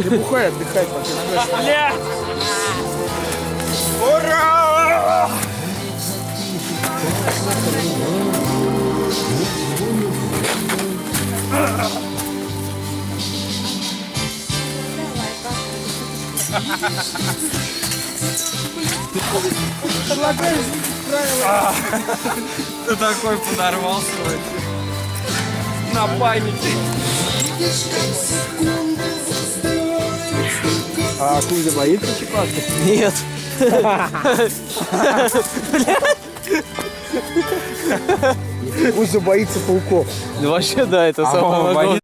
Ты бухай, отдыхай, пока. Бля! Ура! Ты такой подорвался вообще. На памяти. А Кузя боится чипаться? Нет. Кузя боится пауков. Ну вообще да, это самое.